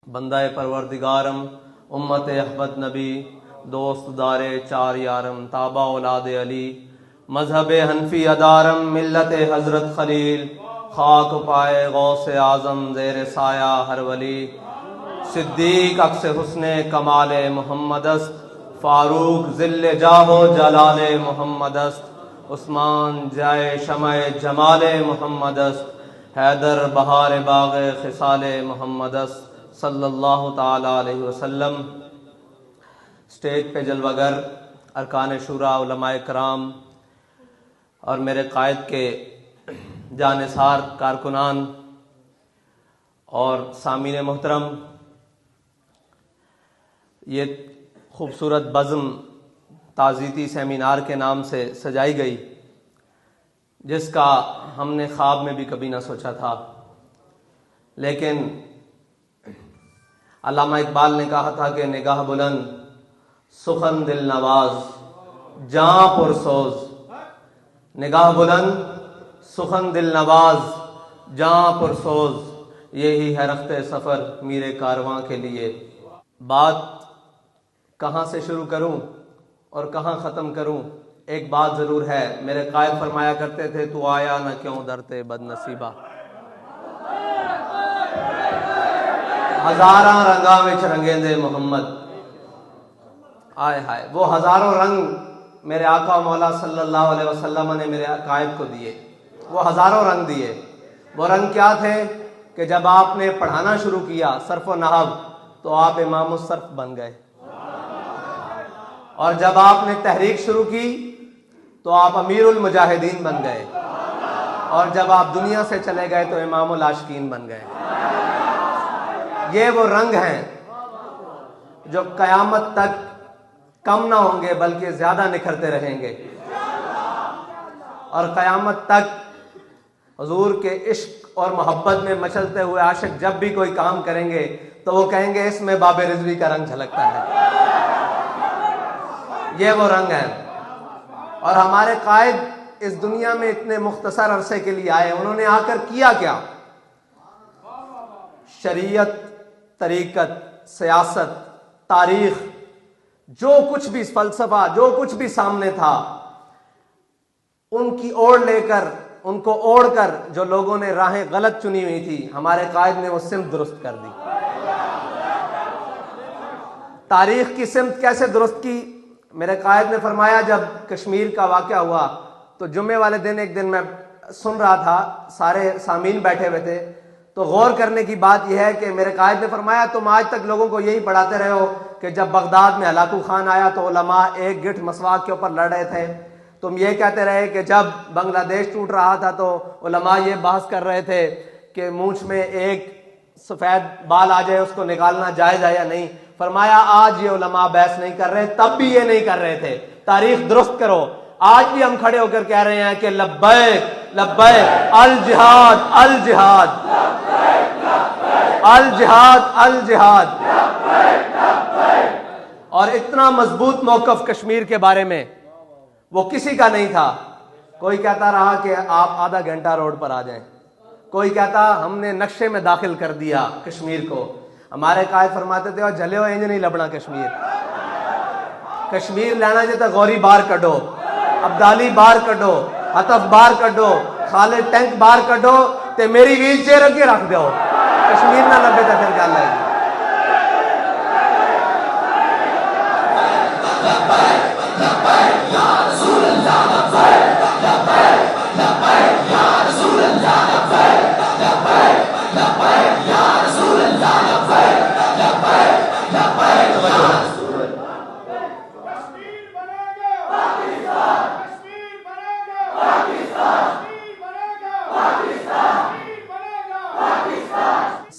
بندہ پروردگارم امت احمد نبی دوست دار چار یارم تابع اولاد علی مذہب حنفی ادارم ملت حضرت خلیل خاک پائے غوث اعظم زیر سایہ ہر ولی صدیق عکس حسن کمال محمد است فاروق ذل جاہ و جلال محمد است عثمان جائے شمع جمال محمد است حیدر بہار باغ خصال محمد است صلی اللہ تعالی علیہ وسلم۔ اسٹیج پہ جلوہ گر ارکان شورا علماء کرام اور میرے قائد کے جانثار کارکنان اور سامعین محترم، یہ خوبصورت بزم تعزیتی سیمینار کے نام سے سجائی گئی، جس کا ہم نے خواب میں بھی کبھی نہ سوچا تھا، لیکن علامہ اقبال نے کہا تھا کہ نگاہ بلند سخن دل نواز جاں پرسوز، نگاہ بلند سخن دل نواز جاں پرسوز، یہی ہے رخت سفر میرے کارواں کے لیے۔ بات کہاں سے شروع کروں اور کہاں ختم کروں؟ ایک بات ضرور ہے، میرے قائد فرمایا کرتے تھے تو آیا نہ کیوں درتے بد نصیبہ، ہزاراں رنگاں وچ رنگیں دے محمد، آئے ہائے وہ ہزاروں رنگ میرے آقا مولا صلی اللہ علیہ وسلم نے میرے قائد کو دیے، وہ ہزاروں رنگ دیے۔ وہ رنگ کیا تھے کہ جب آپ نے پڑھانا شروع کیا صرف و نحو تو آپ امام الصرف بن گئے، اور جب آپ نے تحریک شروع کی تو آپ امیر المجاہدین بن گئے، اور جب آپ دنیا سے چلے گئے تو امام العاشقین بن گئے۔ یہ وہ رنگ ہیں جو قیامت تک کم نہ ہوں گے بلکہ زیادہ نکھرتے رہیں گے، اور قیامت تک حضور کے عشق اور محبت میں مچلتے ہوئے عاشق جب بھی کوئی کام کریں گے تو وہ کہیں گے اس میں باب رضوی کا رنگ جھلکتا ہے۔ یہ وہ رنگ ہیں، اور ہمارے قائد اس دنیا میں اتنے مختصر عرصے کے لیے آئے، انہوں نے آ کر کیا کیا؟ شریعت، طریقت، سیاست، تاریخ، جو کچھ بھی فلسفہ، جو کچھ بھی سامنے تھا، ان کی اوڑ لے کر، ان کو اوڑ کر جو لوگوں نے راہیں غلط چنی ہوئی تھی، ہمارے قائد نے وہ سمت درست کر دی۔ تاریخ کی سمت کیسے درست کی؟ میرے قائد نے فرمایا جب کشمیر کا واقعہ ہوا تو جمعے والے دن ایک دن میں سن رہا تھا، سارے سامعین بیٹھے ہوئے تھے، تو غور کرنے کی بات یہ ہے کہ میرے قائد نے فرمایا تم آج تک لوگوں کو یہی پڑھاتے رہے ہو کہ جب بغداد میں ہلاکو خان آیا تو علماء ایک گٹھ مسواک کے اوپر لڑ رہے تھے، تم یہ کہتے رہے کہ جب بنگلہ دیش ٹوٹ رہا تھا تو علماء یہ بحث کر رہے تھے کہ مونچھ میں ایک سفید بال آ جائے اس کو نکالنا جائز ہے یا نہیں۔ فرمایا آج یہ علماء بحث نہیں کر رہے، تب بھی یہ نہیں کر رہے تھے، تاریخ درست کرو۔ آج بھی ہم کھڑے ہو کر کہہ رہے ہیں کہ لبیک لبیک الجہاد الجہاد الجہاد الجہاد، اور اتنا مضبوط موقف کشمیر کے بارے میں وہ کسی کا نہیں تھا۔ کوئی کہتا رہا کہ آپ آدھا گھنٹہ روڈ پر آ جائیں، کوئی کہتا ہم نے نقشے میں داخل کر دیا کشمیر کو۔ ہمارے قائد فرماتے تھے اور جھلے ہو انج نہیں لبنا کشمیر، کشمیر لینا جے تو غوری باہر کڈو، عبدالی باہر کڈو، حتف باہر کڈو، خالد ٹینک باہر کڈو تے میری ویل چیئر اگے رکھ دیو، کشمیر نہ لبے تو پھر گل ہے۔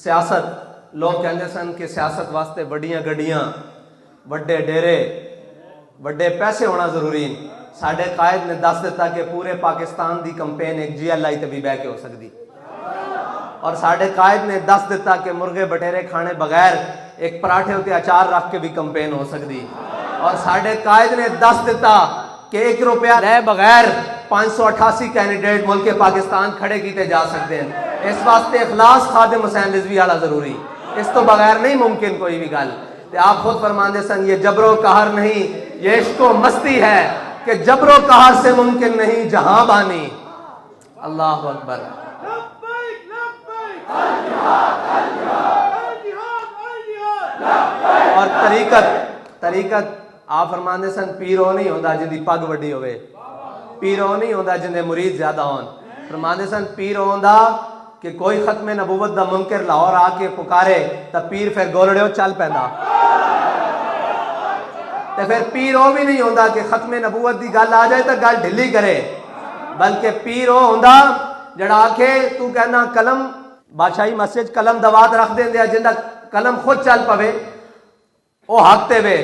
سیاست، لوگ کہندے سن کہ سیاست واسطے وڈیاں گڈیاں، وڈے ڈیرے، وڈے پیسے ہونا ضروری ہیں۔ ساڈے قائد نے دس دیتا کہ پورے پاکستان دی کمپین ایک جی ایل آئی تے بھی بہ کے ہو سکتی، اور ساڈے قائد نے دس دیتا کہ مرغے بٹیرے کھانے بغیر ایک پراٹھے ہوتے اچار رکھ کے بھی کمپین ہو سکتی، اور ساڈے قائد نے دس دیتا کہ 1 روپیہ لے بغیر 588 کینڈیڈیٹ ملک پاکستان کھڑے کیتے جا سکتے ہیں۔ اس واسطے اخلاص خادم حسین رضوی والا ضروری، اس تو بغیر نہیں ممکن کوئی بھی گل. تے آپ خود فرماندے سن یہ جبر و قہر نہیں یہ عشق و مستی ہے کہ جبر و قہر سے ممکن نہیں جہاں بانی. اللہ اکبر. اور طریقت آپ فرماندے سن پیرو نہیں ہوندا جدی پگ وڈی ہوئے, پیرو نہیں ہوندا جندے مرید زیادہ ہون. فرماندے سن پیر ہوندا کہ کوئی ختم نبوت دا منکر لاہور آ کے پکارے تا پیر پھر گولڑیو چل پیندا. تے پھر پیر وہ بھی نہیں ہوندا کہ ختم نبوت دی گل آ جائے تا گل ڈھلی کرے, بلکہ پیر وہ ہوندا جڑا آکھے تو کہنا قلم بادشاہی مسجد قلم دوات رکھ دیندے جندا قلم خود چل پوے وہ حق تے وے.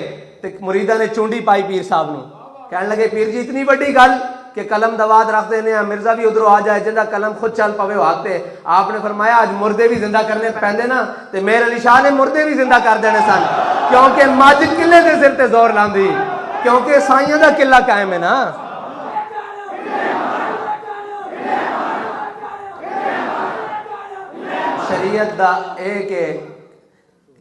تے مریداں نے چونڈی پائی پیر صاحب نو, کہنے لگے پیر جی اتنی بڑی گل کہ قلم دوات رکھ دینے ہیں, مرزا بھی ادھروں آ جائے جندا قلم خود چل پوے وہ حق تے. آپ نے فرمایا آج مردے بھی زندہ کرنے پیندے نا تے میر علی شاہ نے مردے بھی زندہ کر دینے سن, کیونکہ مجھ قلعے دے سر تے زور لاندی, کیونکہ سائیاں دا قلعہ قائم ہے نا. شریعت دا اے کہ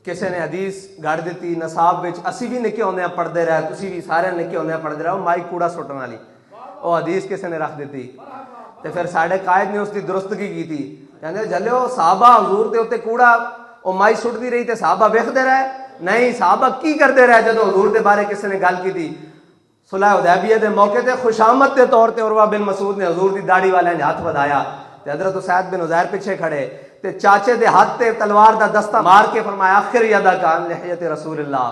کسی نے حدیث گڑ دیتی نصاب وچ, اسی بھی نکے ہوندے پڑھدے رہے, تسی بھی سارے نکے ہوندے پڑھدے رہے, مائی کوڑا سٹن والی وہ حدیث کسی نے رکھ دیتی. تے پھر ساڈے قائد نے اس دی درستگی کی تھی, کہندے جلو صحابہ حضور دے اوتے کوڑا او مائی سٹدی رہی تے صحابہ ویکھدے رہے, نہیں صحابہ کی کردے رہے جدوں حضور دے بارے کسی نے گل کی تھی. صلح حدیبیہ دے موقع تے خوشامد دے طور تے عروہ بن مسعود نے حضور دی داڑھی والے نے ہاتھ ودایا تے حضرت اسید بن عزیر پیچھے کھڑے تے چاچے دے ہاتھ تے تلوار دا دستہ مار کے فرمایا آخر یدا کان لحیت رسول اللہ,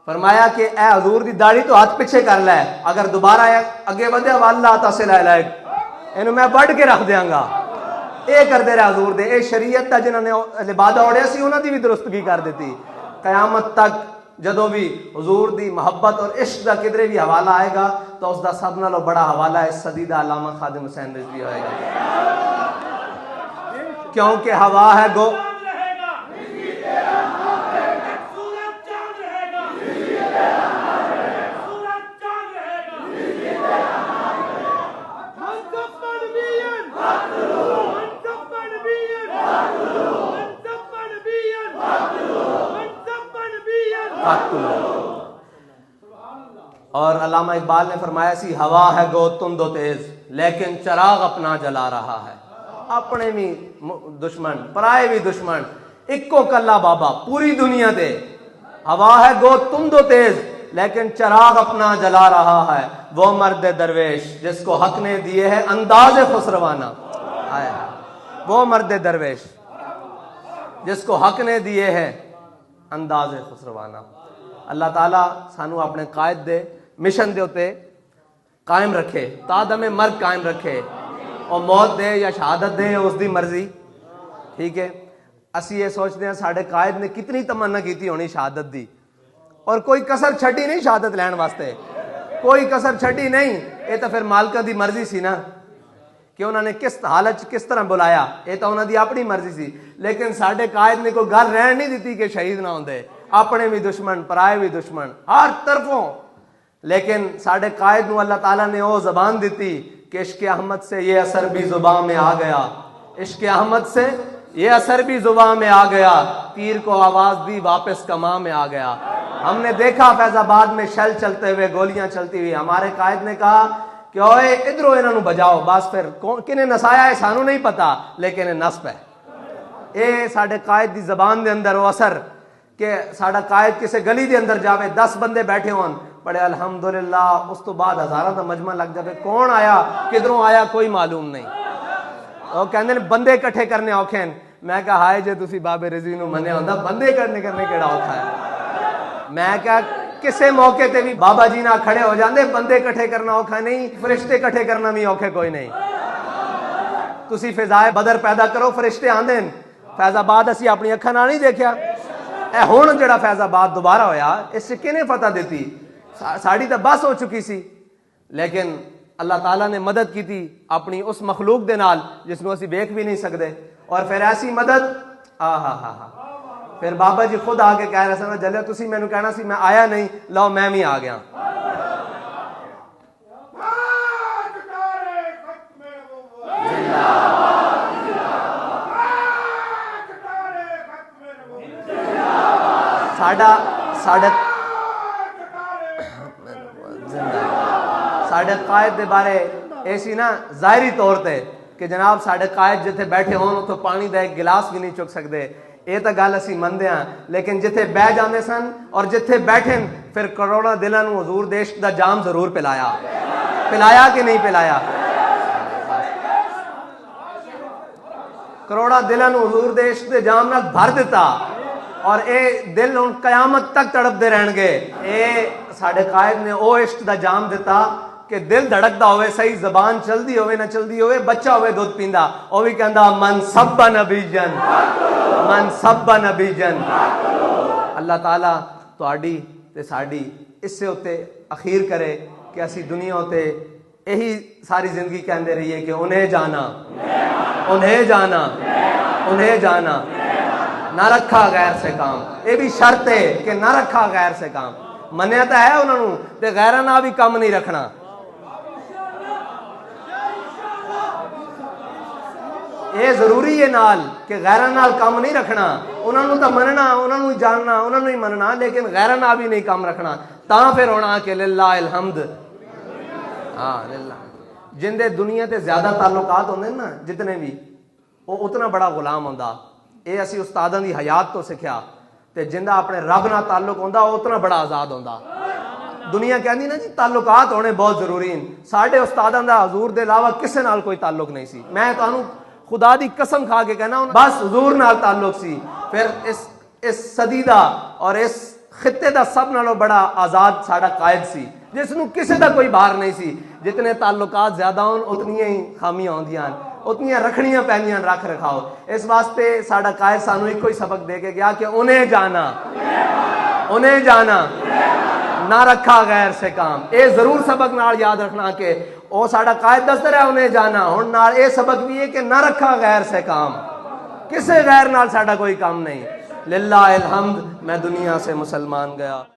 فرمایا کہ اے حضور دی داڑھی تو ہاتھ پیچھے کر لے, اگر دوبارہ اگے ودے واللہ تصل الیک اینو میں بڑھ کے رکھ دیاں گا. اے کر دے رہے حضور دے, اے شریعت دا جنہاں نے لبادہ اوڑیا سی انہاں دی بھی درستگی کر دیتی. قیامت تک جدوں بھی حضور دی محبت اور عشق دا کدرے بھی حوالہ آئے گا تو اس دا سب نالوں بڑا حوالہ اس صدی دا علامہ خادم حسین رضوی ہوئے گا, کیونکہ ہوا ہے گو اور علامہ اقبال نے فرمایا سی ہوا ہے گو تند و تیز لیکن چراغ اپنا جلا رہا ہے. اپنے بھی دشمن پرائے بھی دشمن اکو کلا بابا پوری دنیا دے. ہوا ہے گو تند و تیز لیکن چراغ اپنا جلا رہا ہے, وہ مرد درویش جس کو حق نے دیے ہے انداز خسروانہ. وہ مرد درویش جس کو حق نے دیے ہے انداز خسروانہ. اللہ تعالیٰ سانو اپنے قائد دے مشن دے ہوتے قائم رکھے, تا دم مرگ قائم رکھے, اور موت دے یا شہادت دے اس دی مرضی. ٹھیک ہے, اسی یہ سوچتے ہیں ساڑھے قائد نے کتنی تمنا کیتی ہونی شہادت دی, اور کوئی کسر چھٹی نہیں شہادت لین واسطے, کوئی کسر چھٹی نہیں. یہ تو پھر مالکہ دی مرضی سی نا کہ انہوں نے کس حالت کس طرح بلایا, یہ تو انہوں دی اپنی مرضی سی. لیکن ساڑھے قائد نے کوئی گھر رہن نہیں دیتی کہ شہید نہ ہوندے, اپنے بھی دشمن پرائے بھی دشمن ہر طرفوں. لیکن ساڑھے قائد نو اللہ تعالیٰ نے وہ زبان دیتی کہ عشق احمد سے یہ اثر بھی زبان میں آ گیا, عشق احمد سے یہ اثر بھی زبان میں آ گیا, تیر کو آواز دی واپس کماں میں آ گیا. ہم نے دیکھا فیض آباد میں شل چلتے ہوئے گولیاں چلتی ہوئی, ہمارے قائد نے کہا کہ اوئے ادھروں انہوں بجاؤ, بس پھر کنہیں نسایا ہے سانو نہیں پتا لیکن یہ نصب ہے. اے ساڑھے قائد دی زبان دے اندر وہ اثر کہ ساڑھا قائد کسے گلی دے اندر جاوے 10 بندے بیٹھے ہون پڑے الحمدللہ, اس تو بعد ہزاراں دا مجمع لگ جاوے, کون آیا کدھروں آیا کوئی معلوم نہیں. وہ کہندے بندے کٹھے کرنے اوکھے ہیں. میں کہا ہائے جے تسی بابے رضوی نو منیا ہوندا بندے کرنے کیڑا اوکھا ہے. میں کہا کسے موقع تے بھی بابا جی نہ کھڑے ہو جاندے, بندے کٹھے کرنا اوکھا نہیں, فرشتے کٹھے کرنا بھی اوکھے کوئی نہیں. تسی فضائے بدر پیدا کرو, فرشتے آندے ہیں. فیض آباد اسی اپنی اکھاں نال نہیں دیکھیا, اے ہن جڑا فیض آباد دوبارہ ہویا اس سے کنے فتح دیتی, ساڑی تو بس ہو چکی سی. لیکن اللہ تعالیٰ نے مدد کی تھی اپنی اس مخلوق دے نال جس میں اسی دیکھ بھی نہیں سکتے, اور پھر ایسی مدد پھر بابا جی خود آ کے کہہ رہے سن جلے تسی مینوں کہنا سی میں آیا نہیں, لو میں بھی آ گیا. ساڈے قائد دے بارے ایسی نا ظاہری طور تے کہ جناب ساڈے قائد جتھے بیٹھے ہون تو پانی دا ایک گلاس بھی نہیں چک سکتے، یہ تو گل اسی مندے ہاں، لیکن جتھے بہ جاندے سن اور جتھے بیٹھے پھر کروڑاں دلاں نوں حضور دے عشق دا جام ضرور پلایا کہ نہیں پلایا؟ کروڑا دلاں نوں حضور دے عشق دے جام نال بھر دیتا، اور اے دل ہن قیامت تک تڑپ دے رہن گے۔ اے ساڈے قائد نے او عشق دا جام دیتا کہ دل دھڑکدا ہوئے، صحیح زبان چلدی ہوئے نہ چلدی ہوئے، بچہ ہوئے دودھ پیندا، او بھی کہندا من سب نبیجن، من سب نبیجن۔ اللہ تعالیٰ تہاڈی تے ساڈی اس سے اتے اخیر کرے کہ اسی دنیا تے یہی ساری زندگی کہندے رہیے کہ انہیں جانا، انہیں جانا، انہیں جانا، نہ رکھا غیر سے کام۔ یہ بھی شرط ہے کہ نہ رکھا غیر سے کام، منیا تو ہے انہوں نے تے غیراں نال بھی کم نہیں رکھنا۔ یہ ضروری ہے نال کہ غیراں نال کم نہیں رکھنا، انہوں نے تو مننا، انہوں نے جاننا، انہوں نے مننا، لیکن غیراں نال بھی نہیں کم رکھنا۔ تاں پھر ہونا کہ للہ الحمد، ہاں للہ۔ جن دے دنیا تے زیادہ تعلقات ہوندے نا جتنے بھی، وہ اتنا بڑا غلام ہوندا۔ یہ اسی استاداں دی حیات تو سکھیا، تے جندا اپنے رب نال تعلق ہوندا وہ اتنا بڑا آزاد ہوندا۔ دنیا کہندی نا جی تعلقات ہونے بہت ضروری ہیں، ساڈے استاداں دا حضور دے علاوہ کسے نال کوئی تعلق نہیں سی۔ میں تانوں خدا دی قسم کھا کے کہنا بس حضور نال تعلق سی۔ پھر اس صدی دا اور اس خطے دا سب نالوں بڑا آزاد ساڈا قائد سی، جس نوں کسے دا کوئی بار نہیں سی۔ جتنے تعلقات زیادہ ہون اتنی ہی خامیاں ہوندیاں، اتنی رکھنیاں پیندیاں رکھ رکھاؤ۔ اس واسطے ساڈا قائد سانوں ایک ہی سبق دے کے گیا کہ انہیں جانا، انہیں جانا، نہ رکھا غیر سے کام۔ اے ضرور سبق نال یاد رکھنا کہ او ساڈا قائد دستا رہا انہیں جانا، ہن نال اے سبق بھی ہے کہ نہ رکھا غیر سے کام، کسے غیر نال ساڈا کوئی کام نہیں۔ للہ الحمد، میں دنیا سے مسلمان گیا۔